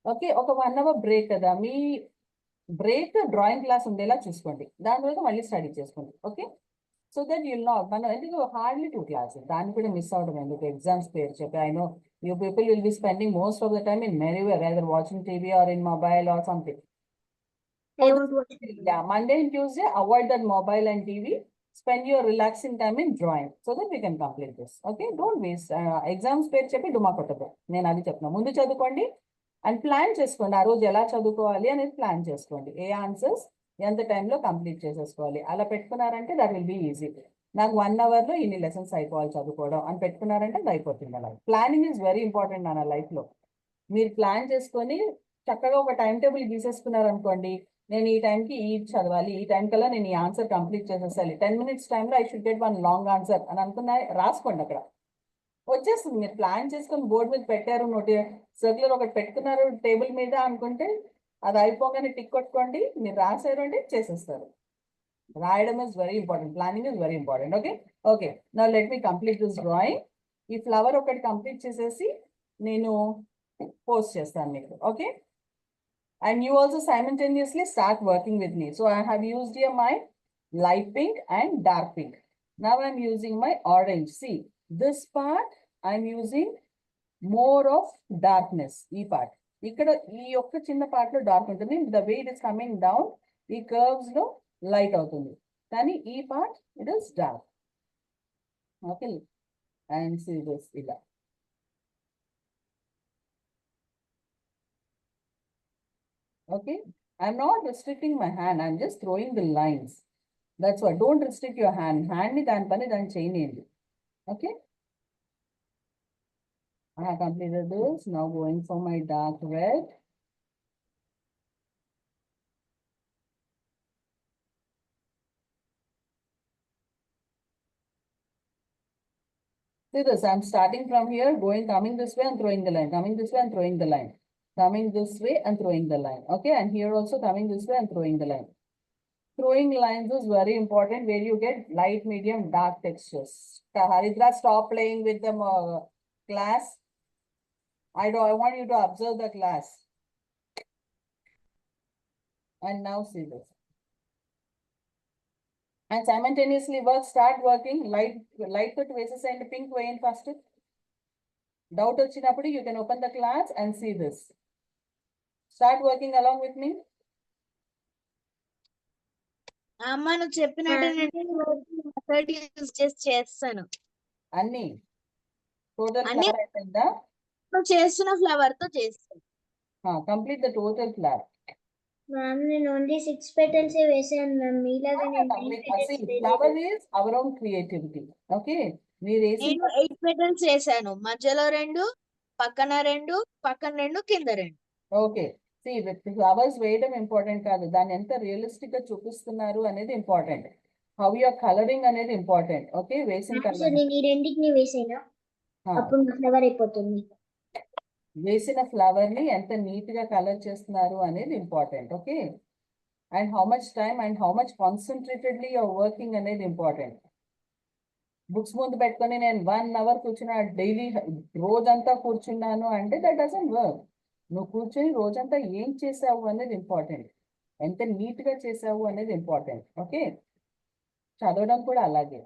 ఓకే, ఒక 1 hour బ్రేక్ కదా, మీ బ్రేక్ డ్రాయింగ్ క్లాస్ ఉండేలా చూసుకోండి, దాని తర్వాత మళ్ళీ స్టడీ చేసుకోండి. Okay, so that you'll not, మనం ఎందుకు హార్డ్లీ 2 classes, దాన్ని కూడా మిస్ అవడం ఎందుకు, ఎగ్జామ్స్ పేరు చెప్పి. I know you people will be spending most of the time in anywhere, either watching TV or in mobile or something. Yeah, Monday and Tuesday, avoid that mobile and TV. Spend your relaxing time in drawing so that we can complete this. Okay, don't waste. Exams పేరు చెప్పి Duma కొట్టదు, నేను అది చెప్తున్నా. ముందు చదువుకోండి and plan చేసుకోండి, ఆ రోజు ఎలా చదువుకోవాలి అనేది ప్లాన్ చేసుకోండి. ఏ ఆన్సర్స్ ఎంత టైంలో కంప్లీట్ చేసేసుకోవాలి అలా పెట్టుకున్నారంటే దట్ విల్ బి ఈజీ. నాకు 1 hour లో ఇన్ని లెసన్స్ అయిపోవాలి చదువుకోవడం అని పెట్టుకున్నారంటే అది అయిపోతుంది. అలా ప్లానింగ్ ఈజ్ వెరీ ఇంపార్టెంట్ నా లైఫ్లో. మీరు ప్లాన్ చేసుకొని చక్కగా ఒక టైం టేబుల్ గీసేసుకున్నారు అనుకోండి, నేను ఈ టైంకి ఈ చదవాలి, ఈ టైం కల్లా నేను ఈ ఆన్సర్ కంప్లీట్ చేసేసాలి, 10 minutes టైంలో I should get 1 long answer అని అనుకున్నా రాసుకోండి, అక్కడ వచ్చేస్తుంది. మీరు ప్లాన్ చేసుకొని బోర్డు మీద పెట్టారు, సర్క్యులర్ ఒకటి పెట్టుకున్నారు టేబుల్ మీద అనుకుంటే అది అయిపోగానే టిక్ కొట్టుకోండి, మీరు రాశారు అంటే చేసేస్తారు. రాయడం is very important, planning is very important. Okay okay, now let me complete this drawing. ఈ ఫ్లవర్ ఒకటి కంప్లీట్ చేసేసి నేను పోస్ట్ చేస్తాను మీకు. Okay, and you also simultaneously start working with me. So I have used here my light pink and dark pink. Now I'm using my orange. See, this part I'm using more of darkness. Ee part ikkada ee yokka chinna part lo dark untundi, the way it is coming down ee curves lo light avutundi, kani ee part it is dark. Okay, and see this ila. Okay, I'm not restricting my hand, I'm just throwing the lines. That's why don't restrict your hand. Hand ni dan pani dan cheyindi. Okay, I have completed this. Now going for my dark red. See this, I'm starting from here, coming this way and throwing the line, coming this way and throwing the line, coming this way and throwing the line. Okay, and here also coming this way and throwing the line. throwing lines is very important where you get light, medium, dark textures. Haridra, stop playing with the class. I want you to observe the class. And now see this. And simultaneously start working. Light తో వేసేసేయండి, pink వేయండి first. Doubt వచ్చినప్పుడు you can open the class and see this. Start working along with me. అమ్మ నువ్వు చెప్పినట్టు నేను method use చేసి చేస్తాను. అన్ని టోటల్ అన్ని ఫ్లవర్ అయిపోయిందా? నువ్వు చేస్తున్న ఫ్లవర్ తో చేస్తాను. Complete the total flower. Ma'am నేను ఓన్లీ 6 petals ఏ వేసాను మ్యామ్. మీలాగా నేను 9 petals flower is our own creativity. Okay, మీరు నేను 8 petals వేసాను. మధ్యలో 2, పక్కన 2, పక్కన 2, కింద 2. ఓకే, ఫ్లవర్స్ వేయడం ఇంపార్టెంట్ కాదు, దాన్ని ఎంత రియలిస్టిక్ గా చూపిస్తున్నారు అనేది ఇంపార్టెంట్. హౌ యూర్ కలరింగ్ అనేది ఇంపార్టెంట్. ఓకే, వేసిన సో నేను ఈ రెండింటిని వేసాను, అప్పుడు నా ఫ్లవర్ అయిపోతుంది. వేసిన ఫ్లవర్ ని ఎంత నీట్ గా కలర్ చేస్తున్నారు అనేది important. Okay, and how much time and how much concentratedly your working అనేది ఇంపార్టెంట్. బుక్స్ ముందు పెట్టుకొని నేను 1 hour కూర్చున్నా, డైలీ రోజంతా కూర్చున్నాను అంటే దట్ డజంట్ వర్క్. నువ్వు కూర్చొని రోజంతా ఏం చేసావు అనేది ఇంపార్టెంట్, ఎంత నీట్ గా చేసావు అనేది ఇంపార్టెంట్. ఓకే, చదవడం కూడా అలాగే.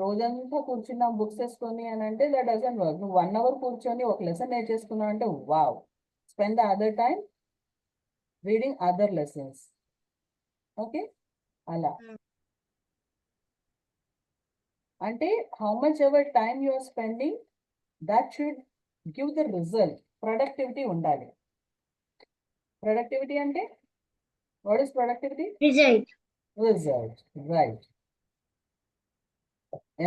రోజంతా కూర్చున్నాం బుక్స్ వేసుకొని అని అంటే దట్ డజంట్ వర్క్. నువ్వు 1 hour కూర్చొని ఒక లెసన్ నేర్చేసుకున్నావు అంటే wow, spend the other time reading other lessons. Okay, అలా అంటే how much ever time you are spending that should give the result. Productivity ఉండాలి. ప్రొడక్టివిటీ అంటే what is productivity? Result. Result, right.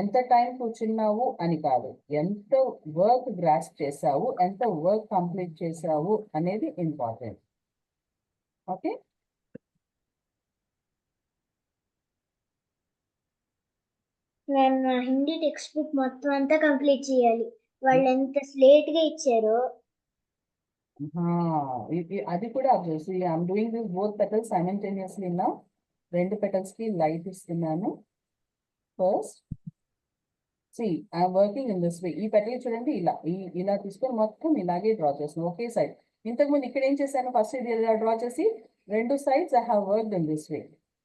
ఎంత time కూర్చున్నావు అని కాదు, ఎంత వర్క్ గ్రాస్ప్ చేసావు, ఎంత వర్క్ కంప్లీట్ చేసావు అనేది ఇంపార్టెంట్. ఓకే, నేను నా హిందీ టెక్స్ట్ బుక్ మొత్తం అంతా కంప్లీట్ చేయాలి. వాళ్ళు ఎంత స్లేట్ గా ఇచ్చారో. అది కూడా observe. I'm doing this both petals simultaneously now. 2 petals కి లైట్ ఇస్తున్నాను. First I'm working in this way. ఈ పెటల్ చూడండి, ఇలా తీసుకొని మొత్తం ఇలాగే డ్రా చేస్తున్నాను ఒకే సైడ్. ఇంతకుముందు ఇక్కడ ఏం చేశాను, ఫస్ట్ ఇది ఇలా డ్రా చేసి 2 sides I have worked in this way.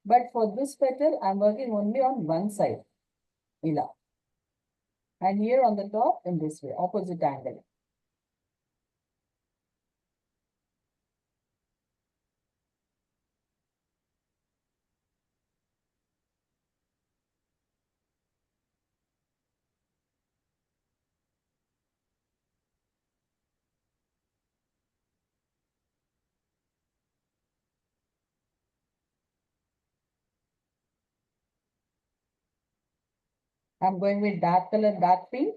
But for this petal I'm working only on 1 side ఇలా, and here on the top in this way, opposite angle. I'm going with dark color, dark pink.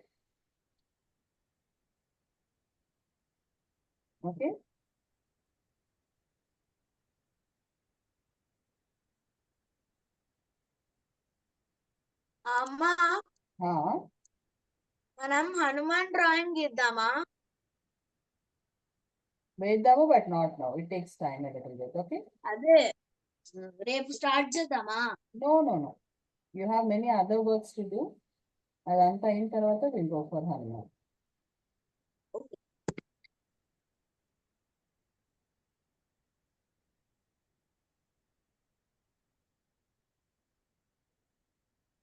Okay. అమ్మా మనం Hanuman drawing గీద్దామా? వేద్దాము, but not now. It takes time a little bit. Okay. అదే రేపు start చేద్దామా? No. You have many other works to do. అదంతా అయిన తర్వాత we'll go for Hanuman.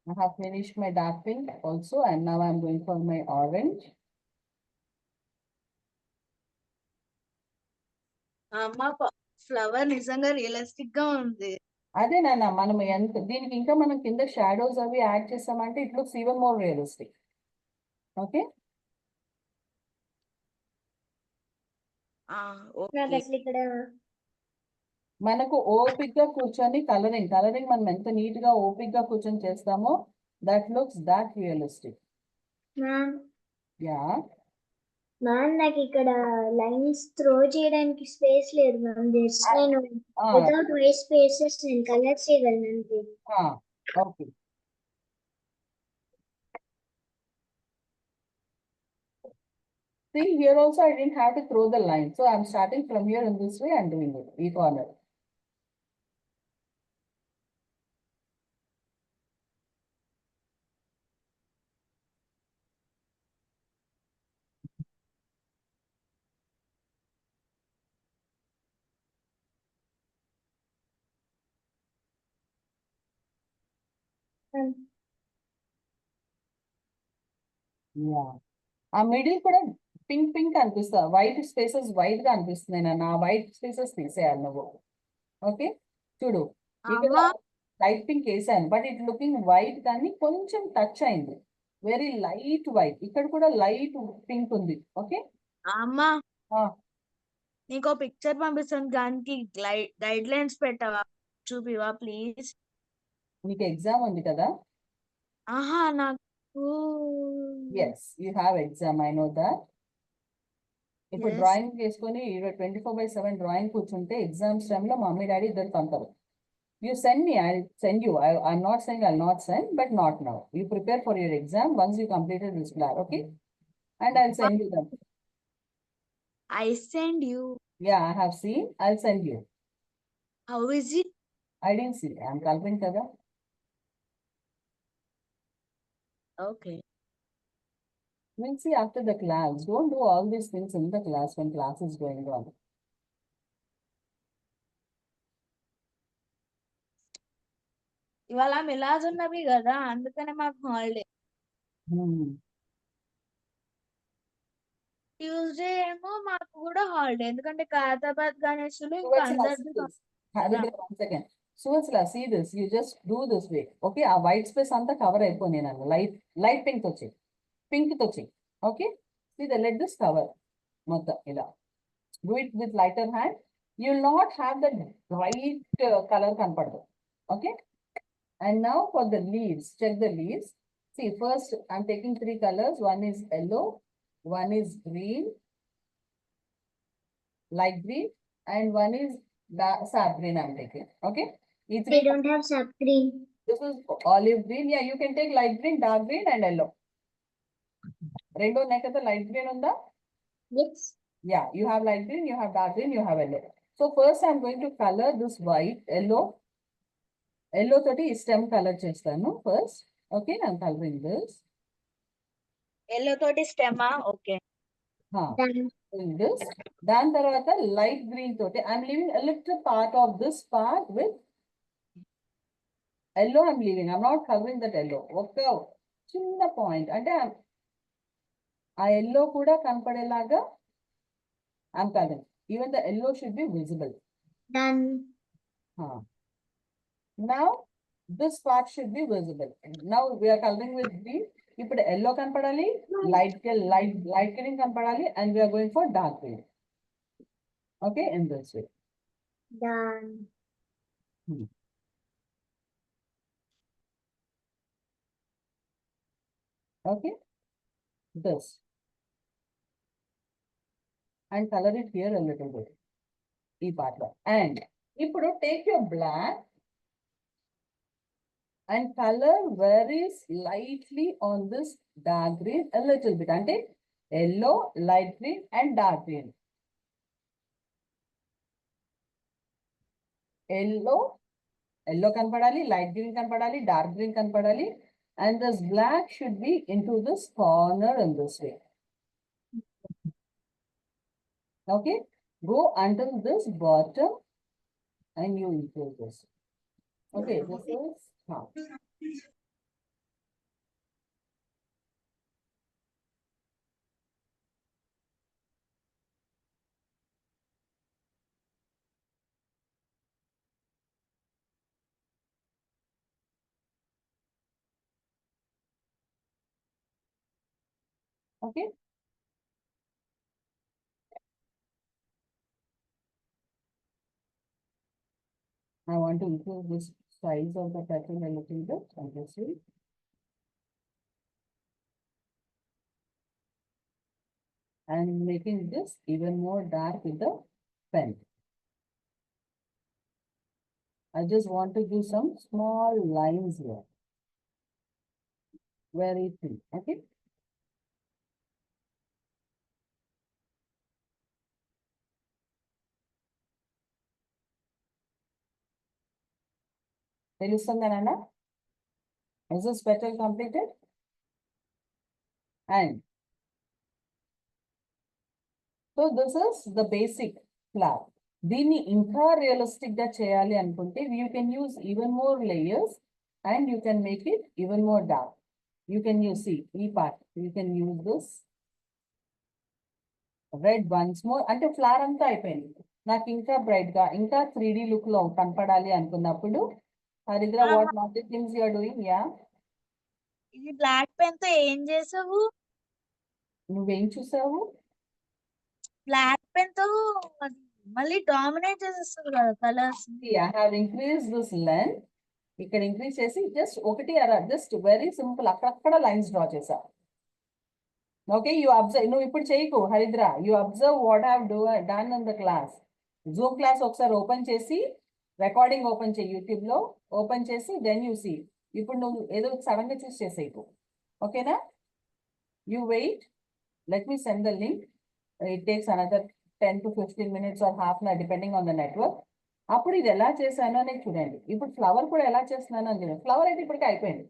I have finished my dark pink also, and now I'm going for my orange. అమ్మ flower నిజంగా realistic గా ఉంది. అదే నాన్న, మనం ఎంత దీనికి ఇంకా మనం కింద షాడోస్ అవి యాడ్ చేసామంటే it looks even more realistic. Okay, ఇక్కడ మనకు ఓపిక్ గా కూర్చొని కలరింగ్ మనం ఎంత నీట్ గా ఓపిక్ గా కూర్చొని చేస్తామో that looks that realistic. Yeah ma'am, నాకు ఇక్కడ లైన్స్ త్రో చేయడానికి స్పేస్ లేదు మ్యామ్. నేను వితౌట్ వైట్ స్పేసెస్ నేను కలర్ చేయగలను అంతే. Okay, see here also I didn't have to throw the line, so I'm starting from here in this way and doing it, e corner. ఆ middle కూడా pink pink అనిపిస్తా, white spaces white గా అనిపిస్తుంది నాన్న, ఆ white spaces తీసేయాలి నువ్వు. Okay చూడు ఇక్కడ అమ్మా లైట్ పింక్ వేసాను, బట్ ఇట్ లుకింగ్ వైట్ కానీ కొంచెం టచ్ అయింది, వెరీ లైట్ వైట్. ఇక్కడ కూడా లైట్ పింక్ ఉంది. ఓకే అమ్మా నీకు పిక్చర్ పంపిస్తాను, దానికి గైడ్ లైన్స్ పెట్టవా, చూపివా ప్లీజ్. నీకు ఎగ్జామ్ ఉంది కదా? ఆహా నాకు yes you have exam, I know that. ఇప్పుడు Yes. డ్రాయింగ్ చేసుకొని 24/7 డ్రాయింగ్ కూర్చుంటే ఎగ్జామ్స్ టైంలో మమ్మీ డాడీ ఇద్దరు పంపరు. You send me, I'll send you. I'm not saying I'll not send, but not now. You prepare for your exam once you completed this plan, okay? And I'll send you them. I send you. Yeah, I have seen. I'll send you. How is it? I didn't see. I'm coloring kada. Okay. We'll see after the class. Don't do all these things in the class when class is going on. ఇవాళ మిలాజ్ ఉన్నవి కదా, అందుకనే మాకు holiday. Tuesday ఏమో మాకు కూడా holiday, ఎందుకంటే ఖైరతాబాద్ గణేశులు ఇంకా అందరిది. One second. Suvansila, see this. You just do this way. Okay, ఆ white space అంతా cover అయిపోయింది నన్ను. Light pink తో చెయ్యి. Pink తో చెయ్యి. Okay? See the, let this cover. మొత్తం ఇలా. Do it with lighter hand. You will not have the bright color కనపడదు. Okay? And now for the leaves, check the leaves. See, first I'm taking 3 colors. One is yellow, one is green, light green, and one is sap green I'm taking. Okay? I don't have sap green. This is olive green. Yeah, you can take light green, dark green, and yellow. Rainbow nekada light green unda? Yes. Yeah, you have light green, you have dark green, you have yellow. So first I'm going to color this white, yellow. Yellow toti stem color chestanu first. Okay, I'm coloring this. Yellow తోటి స్టెమా? Okay. Doing this. Dan tarvata light green toti I'm leaving a little part of this part with yellow. I'm leaving. I'm not covering that yellow. Okay. Chinna point. Ante ఆ yellow kuda kanpadelaga I'm coloring. Even the yellow should be visible. Done. Now this part should be visible. Now we are coloring with green. ఇప్పుడు yellow కనపడాలి, light green కనపడాలి, and we are going for dark green. Okay, in this way. Done. Okay, this. And color it here a little bit. ఈ part లో. And ఇప్పుడు take your black and color very slightly on this dark green a little bit. Ante yellow, light green, and dark green. Yellow కనపడాలి, light green కనపడాలి, dark green కనపడాలి, and this black should be into this corner in this way. Okay, go until this bottom and you include this. Okay, this is okay. I want to improve this size of the pattern a little bit, obviously. And making this even more dark with the pen. I just want to do some small lines here. Very thin, okay? తెలుస్తుందా నాన్న? Is this petal completed? And so this is the basic flower. దీన్ని ఇంకా realistic గా చేయాలి అనుకుంటే you can use even more layers and you can make it even more dark. You can use, see, e part, you can use this red once more. అంటే flower అంతా అయిపోయింది, నాకు ఇంకా బ్రైట్ గా ఇంకా 3D లుక్ లో కనపడాలి అనుకున్నప్పుడు Haridra, what not the things you are doing? Yeah, ఇది బ్లాక్ పెన్ తో ఏం చేసావు? నువ్వేం చూసావు? బ్లాక్ పెన్ తో అది మళ్ళీ డామినేట్ చేసేస్తుంది కదా colours. I have increased this length. ఇక్కడ ఇంక్రీజ్ చేసి జస్ట్ ఒకటి జస్ట్ వెరీ సింపుల్ అక్కడక్కడ లైన్స్ డ్రా చేసా. Okay, you observe. నువ్వు ఇప్పుడు చేయకు Haridra, you observe what have done in the class. Zoom class ఒకసారి ఓపెన్ చేసి రికార్డింగ్ ఓపెన్ చేయి, యూట్యూబ్ లో ఓపెన్ చేసి దెన్ యూ సీ. ఇప్పుడు నువ్వు ఏదో సడన్ గా చూసి చేసేయకు, ఓకేనా? You wait, let me send the link. It takes another 10 to 15 minutes or half an hour depending on the network. అప్పుడు ఇది ఎలా చేశాను అనేది చూడండి. ఇప్పుడు ఫ్లవర్ కూడా ఎలా చేస్తున్నాను అని చూడండి. ఫ్లవర్ అయితే ఇప్పటికే అయిపోయింది.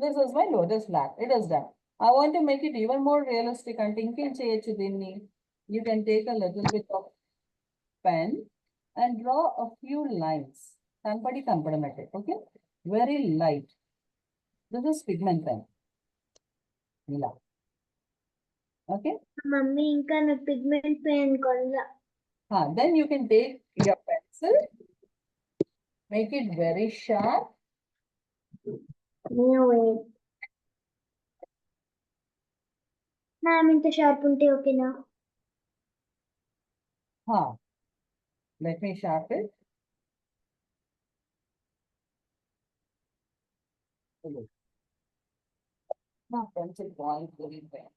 This was my lotus flower, it is done. I want to make it even more realistic and ఇంకేం చేయొచ్చు దీన్ని. You can take a little bit of pen and draw a few lines. కనపడమట్టే, okay? Very light. This is pigment pen. ఇలా, okay? Mummy ఇంకా నా pigment pen కొనలా. Then you can take your pencil, make it very sharp. నా ఇంత sharp ఉంటే ఓకేనా? Let me sharpen it. My pencil point very well.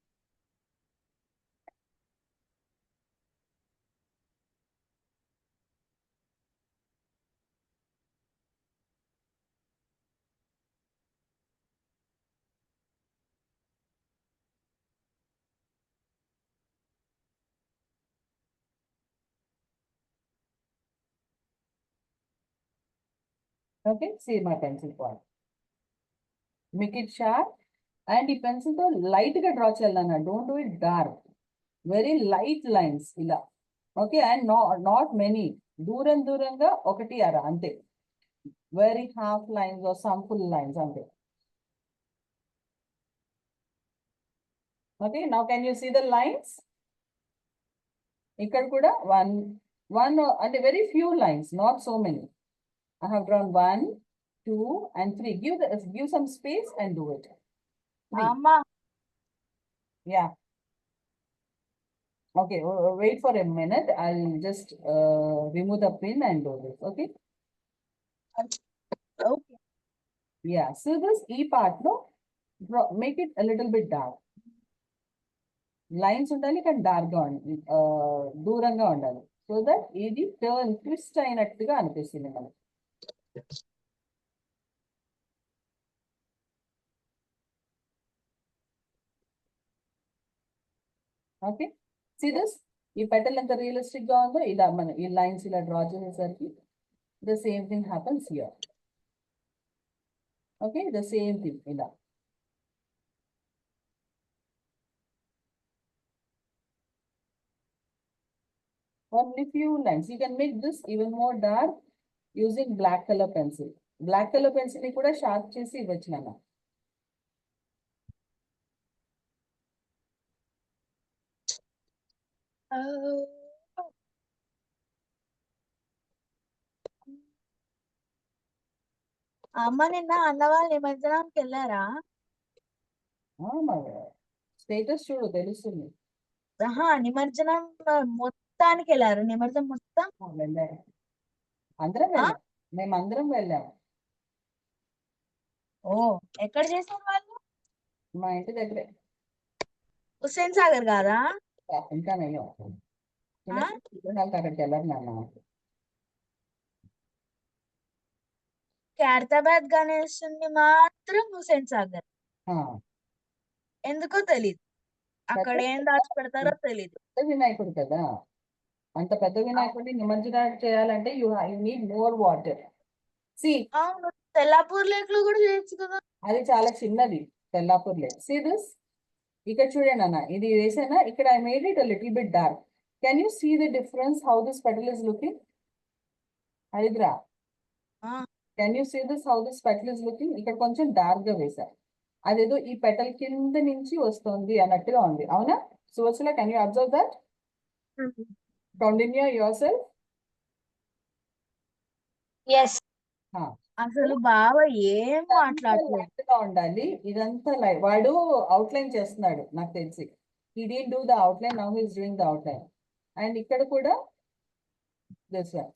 Okay, see my pencil point. Make it sharp. And ఈ pencil తో light గా draw చేయాలన్నా, don't do it dark. Very light lines ఇలా, okay? And not many, దూరంగా ఒకటి అర అంతే. Very half lines or some full lines అంతే. Okay, now can you see the lines? ఇక్కడ కూడా వన్ అంటే very few lines, not so many. I have drawn 1, 2, and 3. Give some space and do it. 3. అమ్మా, Yeah. Okay, wait for a minute. I'll just remove the pin and do this. Okay. okay. Yeah. So this E part, no, make it a little bit dark. Lines ఉండాలి కానీ dark గా దూరంగా ఉండాలి. So that ఇది turn twist అయినట్టుగా అనిపిస్తుంది మనకి. Okay, see this. ఈ పెటల్ ఎంత రియలిస్టిక్ గా ఉందో, ఇలా మన ఈ లైన్స్ ఇలా డ్రా చేసేసరికి the same thing happens here. Okay, the same thing ఇలా. Only few lines. You can make this even more dark using black color pencil. Black color pencil ni kuda sharp chesi ivochu nana. అమ్మ, నిన్న అన్నవాళ్ళు నిమజ్జనానికి వెళ్ళారా? Status చూడు తెలుస్తుంది. నిమజ్జనం మొత్తానికి వెళ్ళారు? నిమజ్జనం మొత్తం వెళ్ళారు, అందరం వెళ్ళాం, మేమందరం వెళ్ళాం. ఓ, ఎక్కడ చేశారు వాళ్ళు? మా ఇంటి దగ్గరే, హుస్సేన్ సాగర్ కాదా? ఇంకా నేను అక్కడికి వెళ్ళరు నాన్న. ఖైరతాబాద్ గణేష్ మాత్రం హుస్సేన్ సాగర్. ఎందుకో తెలీదు, అక్కడ ఏం దాచి పెడతారో తెలీదు. వినాయకుడు కదా, అంత పెద్ద వినాయకుడిని నిమజ్జనం చేయాలంటే you need more water. See, అవును, తెల్లాపూర్ లేక్ లో కూడా చేయొచ్చు కదా. అది చాలా చిన్నది తెల్లాపూర్ లేక్. సి దిస్, ఇక్కడ చూడండి అన్న, ఇది వేసానా, ఇక్కడ I made it a little bit dark. Can you see the difference how this petal is looking? Haridra, can you see this how this petal is looking? ఇక్కడ కొంచెం డార్క్ గా వేశారు, అదేదో ఈ పెటల్ కింద నుంచి వస్తుంది అన్నట్టుగా ఉంది, అవునా? Suvatsala, can you observe that? Kaundinya, yourself. Yes. అసలు బావ ఏం మాట్లాడలేదు. ఉండాలి ఇదంతా వాడు అవుట్లైన్ చేస్తున్నాడు నాకు తెలిసి. he didn't do the outline, now he is doing the outline. And ఇక్కడ కూడా this one.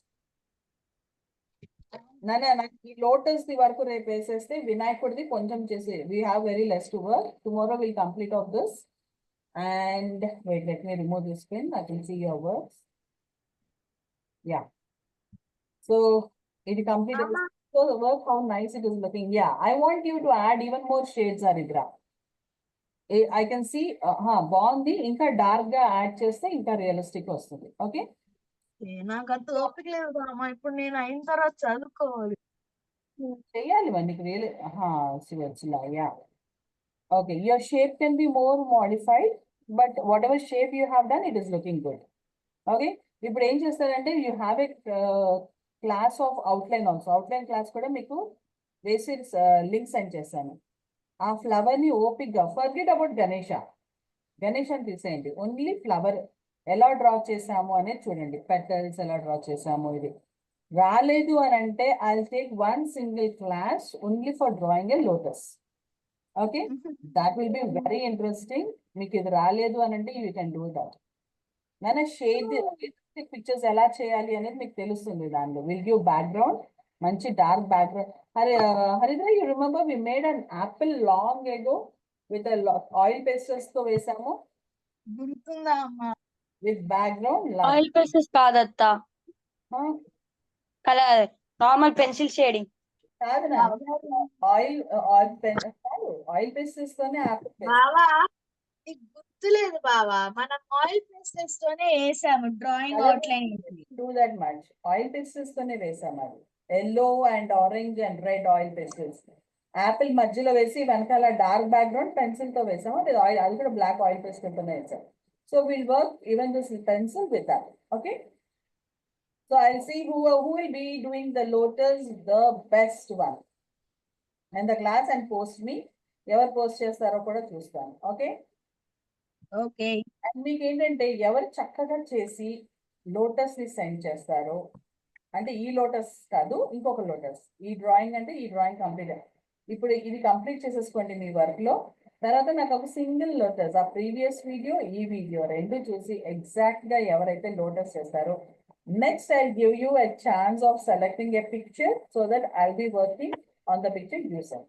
నాకు ఈ లోటస్ ది వరకు రేపు వేసేస్తే వినాయకుడిది కొంచెం చేసి, we have very less to work. Tomorrow we'll complete of this. And wait, let me remove this pen. I can see your works. Yeah. So it is completed. So the work, how nice it is looking. Yeah, I want you to add even more shades, Aridra. I can see బాగుంది, ఇంకా dark గా add చేస్తే ఇంకా realistic వస్తుంది. Okay, నాకు అంత ఓపిక లేదు బామ్మ, ఇప్పుడు నేను అయిన తర్వాత చదువుకోవాలి. చేయాలి మనకి real. Yeah, okay, your shape can be more modified, but what ever shape you have done, it is looking good. Okay, ఇప్పుడు ఏం చేస్తారంటే you have a class of outline also. Outline class కూడా మీకు వేసి లింక్ సెండ్ చేస్తాను. ఆ flower ని ఓపిక్ గా, ఫర్గెట్ అబౌట్ గణేష, గణేష్ తీసేయండి, ఓన్లీ ఫ్లవర్ ఎలా డ్రా చేసాము అనేది చూడండి. పెటల్స్ ఎలా డ్రా చేసాము, ఇది రాలేదు అని అంటే I will take one single class only for drawing a lotus. Okay, that will be very interesting. మీకు ఇది రాలేదు అని అంటే యూ కెన్ డూ దట్. నేను షేడ్ పిక్చర్స్ ఎలా చేయాలి అనేది మీకు తెలుస్తుంది దానిలో. విల్ గివ్ బ్యాక్గ్రౌండ్, మంచి dark background. Haridra, you remember we made an apple long ago with oil pastels తో వేసాము, గుర్తుందా అమ్మా? విత్ బ్యాక్గ్రౌండ్ ఆయిల్ పేస్టల్స్ కాదత్తా, కలర్ నార్మల్ పెన్సిల్ షేడింగ్. కాదు, ఆయిల్ ఆయిల్ పేస్టల్స్ తోనే యాపిల్ బావా నీకు గుర్తులేదు బావా, మనం ఆయిల్ పేస్టల్స్ తోనే వేసాము drawing outline. Do that much, oil pastels తోనే వేసాము. అది yellow and orange and red oil pastels, Apple మధ్యలో వేసి వెనకాల డార్క్ బ్యాక్గ్రౌండ్ పెన్సిల్ తో వేసాము. అది ఆయిల్, అది కూడా బ్లాక్ ఆయిల్ పేస్టల్ తోనే వేసాము. So will work even this pencil with that. Okay, so I'll see who will be doing the lotus the best one in the class and post me. ఎవరు post చేస్తారో కూడా చూస్తాను. Okay, okay. And మీకు ఏంటంటే ఎవరు చక్కగా చేసి lotus ని సెండ్ చేస్తారో, అంటే ఈ లోటస్ కాదు ఇంకొక లోటస్, ఈ డ్రాయింగ్ అంటే ఈ డ్రాయింగ్ కంప్లీట్. ఇప్పుడు ఇది కంప్లీట్ చేసేసుకోండి మీ వర్క్ లో. తర్వాత నాకు ఒక సింగిల్ లోటస్, ఆ ప్రీవియస్ వీడియో ఈ వీడియో రెండు చూసి ఎగ్జాక్ట్ గా ఎవరైతే లోటస్ చేస్తారో, next I'll give you a chance of selecting a picture so that I'll be working on the picture you sent.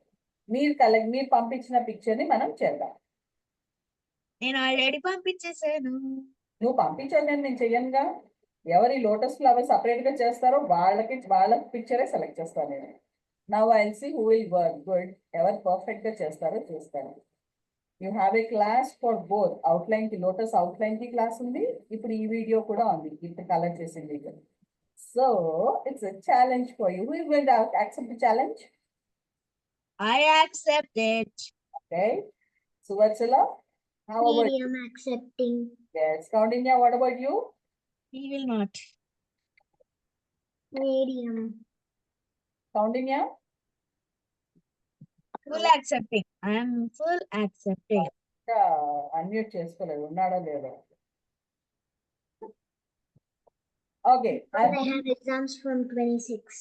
మీరు పంపించిన పిక్చర్ ని మనం చేద్దాం. నేను ఆల్రెడీ పంపించేసాను. నువ్వు పంపించాలి, నేను చెయ్యనుగా. ఎవరి లోటస్ ఫ్లవర్ సపరేట్ గా చేస్తారో వాళ్ళ పిక్చరే సెలెక్ట్ చేస్తాను నేను. Now I'll see who will work good, ఎవరు పర్ఫెక్ట్ గా చేస్తారో చూస్తాను. You have a class for both. Outline కి, లోటస్ అవుట్లైన్ కి క్లాస్ ఉంది, ఇప్పుడు ఈ వీడియో కూడా ఉంది, ఇప్పుడు కలర్ చేసింది. So it's a challenge for you. Who is going to accept the challenge? I accept it. Okay, Suvatsala, how about you? Medium accepting. Yes, Kaundinya, what about you? He will not. Medium. Kaundinya? Full accepting. I am full accepting. Unmute చేసుకోలేదు, ఉన్నాడో లేదో. Okay, But I have exams from 26.